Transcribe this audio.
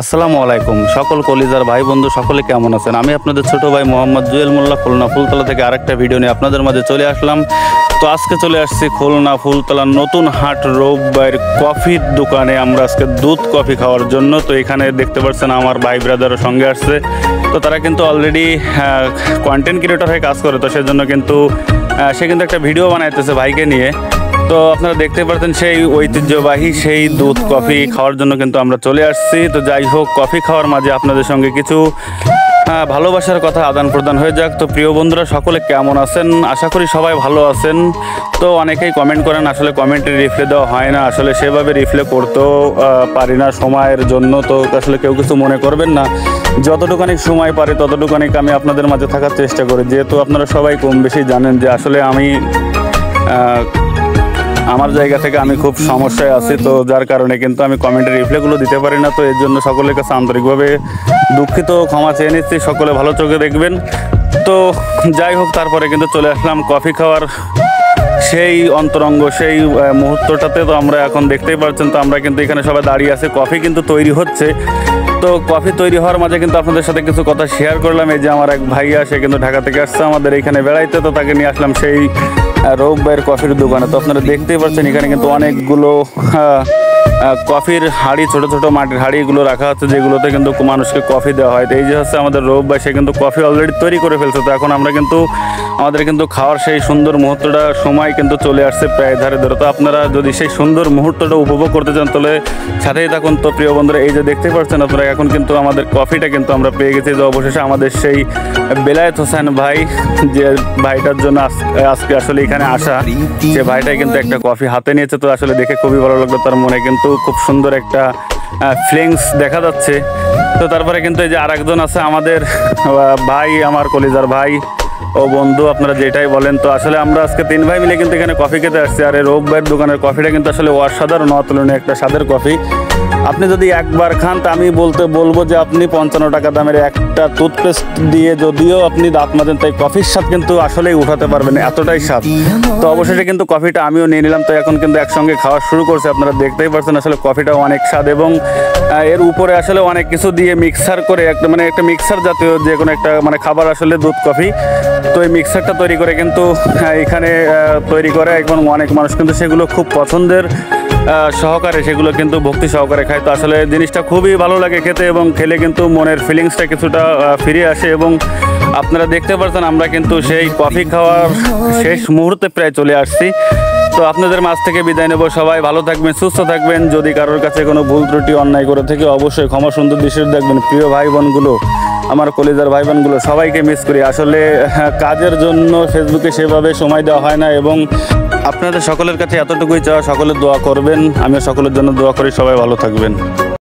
আসসালামু আলাইকুম সকল কলিজার ভাই বন্ধু সকলে কেমন আছেন। আমি আপনাদের ছোট ভাই মোহাম্মদ জুয়েল মোল্লা খুলনা ফুলতলা থেকে আরেকটা ভিডিও নিয়ে আপনাদের মাঝে চলে আসলাম। তো আজকে চলে আসছি খুলনা ফুলতলার নতুন হাট রোববার কফির দোকানে। আমরা আজকে দুধ কফি খাওয়ার জন্য। তো এখানে দেখতে পাচ্ছেন আমার ভাই ব্রাদারও সঙ্গে আসছে। তো তারা কিন্তু অলরেডি কন্টেন্ট ক্রিয়েটর হয়ে কাজ করে, তো সেজন্য কিন্তু সে কিন্তু একটা ভিডিও বানাইতেছে ভাইকে নিয়ে। তো আপনারা দেখতে পাচ্ছেন সেই ঐতিহ্যবাহী সেই দুধ কফি খাওয়ার জন্য কিন্তু আমরা চলে আসছি। তো যাই হোক, কফি খাওয়ার মাঝে আপনাদের সঙ্গে কিছু ভালোবাসার কথা আদান প্রদান হয়ে যাক। তো প্রিয় বন্ধুরা সকলে কেমন আছেন? আশা করি সবাই ভালো আছেন। তো অনেকেই কমেন্ট করেন, আসলে কমেন্টে রিপ্লাই দেওয়া হয় না, আসলে সেভাবে রিপ্লাই করতেও পারি না সময়ের জন্য। তো আসলে কেউ কিছু মনে করবেন না, যতটুকুনি সময় পারে ততটুকুনি আমি আপনাদের মাঝে থাকার চেষ্টা করি। যেহেতু আপনারা সবাই কম বেশি জানেন যে আসলে আমি আমার জায়গা থেকে আমি খুব সমস্যায় আছি, তো যার কারণে কিন্তু আমি কমেন্টের রিপ্লাইগুলো দিতে পারি না। তো এর জন্য সকলের কাছে আন্তরিকভাবে দুঃখিত, ক্ষমা চেয়ে নিচ্ছি। সকলে ভালো চোখে দেখবেন। তো যাই হোক, তারপরে কিন্তু চলে আসলাম কফি খাওয়ার সেই অন্তরঙ্গ সেই মুহূর্তটাতে। তো আমরা এখন দেখতেই পাচ্ছেন, তো আমরা কিন্তু এখানে সবাই দাঁড়িয়ে আছে, কফি কিন্তু তৈরি হচ্ছে। তো কফি তৈরি হওয়ার মাঝে কিন্তু আপনাদের সাথে কিছু কথা শেয়ার করলাম। এই যে আমার এক ভাইয়া, সে কিন্তু ঢাকা থেকে আসছে আমাদের এইখানে বেড়াইতে, তো তাকে নিয়ে আসলাম সেই রোববার কফির দোকানে। তো আপনারা দেখতেই পাচ্ছেন এখানে কিন্তু অনেকগুলো কফির হাঁড়ি, ছোট ছোট মাটির হাঁড়িগুলো রাখা হচ্ছে, যেগুলোতে কিন্তু মানুষকে কফি দেওয়া হয়। তো এই যে হচ্ছে আমাদের রোববার, সে কিন্তু কফি অলরেডি তৈরি করে ফেলছে। তো এখন আমরা কিন্তু আমাদের কিন্তু খাওয়ার সেই সুন্দর মুহূর্তটা সময় কিন্তু চলে আসছে প্রায় ধারে ধরে। তো আপনারা যদি সেই সুন্দর মুহূর্তটা উপভোগ করতে চান তাহলে সাথেই থাকুন। তো প্রিয় বন্ধুরা, এই যে দেখতে পাচ্ছেন আপনারা, এখন কিন্তু আমাদের কফিটা কিন্তু আমরা পেয়ে গেছি। যে অবশেষে আমাদের সেই বেলায়েত হোসেন ভাই, যে ভাইটার জন্য আজকে আসলে এখানে আসা, সে ভাইটাই কিন্তু একটা কফি হাতে নিয়েছে। তো আসলে দেখে খুবই ভালো লাগলো, তার মনে কিন্তু খুব সুন্দর একটা ফিলিংস দেখা যাচ্ছে। তো তারপরে কিন্তু এই যে আরেকজন আছে আমাদের ভাই, আমার কলিজার ভাই ও বন্ধু, আপনারা যেটাই বলেন। তো আসলে আমরা আজকে তিন ভাই মিলে কিন্তু এখানে কফি খেতে আসছি। আর এই রোববার দোকানের কফিটা কিন্তু আসলে অসাধারণ, অতুলনীয় একটা স্বাদের কফি। আপনি যদি একবার খান, তা আমি বলবো যে আপনি 55 টাকা দামের একটা টুথপেস্ট দিয়ে যদিও আপনি দাঁত মাজেন, তাই কফির স্বাদ কিন্তু আসলেই উঠাতে পারবেন, এতটাই স্বাদ। তো অবশেষে কিন্তু কফিটা আমিও নিয়ে নিলাম। তো এখন কিন্তু একসঙ্গে খাওয়া শুরু করছে। আপনারা দেখতেই পাচ্ছেন আসলে কফিটা অনেক স্বাদ, এবং এর উপরে আসলে অনেক কিছু দিয়ে মিক্সার করে একটা মিক্সার জাতীয় যে কোনো একটা খাবার, আসলে দুধ কফি। তো এই মিক্সারটা তৈরি করে কিন্তু এখানে তৈরি করে, এবং অনেক মানুষ কিন্তু সেগুলো খুব পছন্দের সহকারে সেগুলো কিন্তু ভক্তি সহকারে খায়। তো আসলে জিনিসটা খুবই ভালো লাগে খেতে, এবং খেলে কিন্তু মনের ফিলিংসটা কিছুটা ফিরে আসে। এবং আপনারা দেখতে পাচ্ছেন আমরা কিন্তু সেই কফি খাওয়ার শেষ মুহূর্তে প্রায় চলে আসছি। তো আপনাদের মাঝ থেকে বিদায় নেব। সবাই ভালো থাকবেন, সুস্থ থাকবেন। যদি কারোর কাছে কোনো ভুল ত্রুটি অন্যায় করে থেকে অবশ্যই ক্ষমা সুন্দর দৃষ্টিতে দেখবেন। প্রিয় ভাই বোনগুলো, আমার কলিজার ভাই বোনগুলো, সবাইকে মিস করি। আসলে কাজের জন্য ফেসবুকে সেভাবে সময় দেওয়া হয় না, এবং আপনাদের সকলের কাছে এতটুকুই চাওয়া, সকলে দোয়া করবেন। আমিও সকলের জন্য দোয়া করি, সবাই ভালো থাকবেন।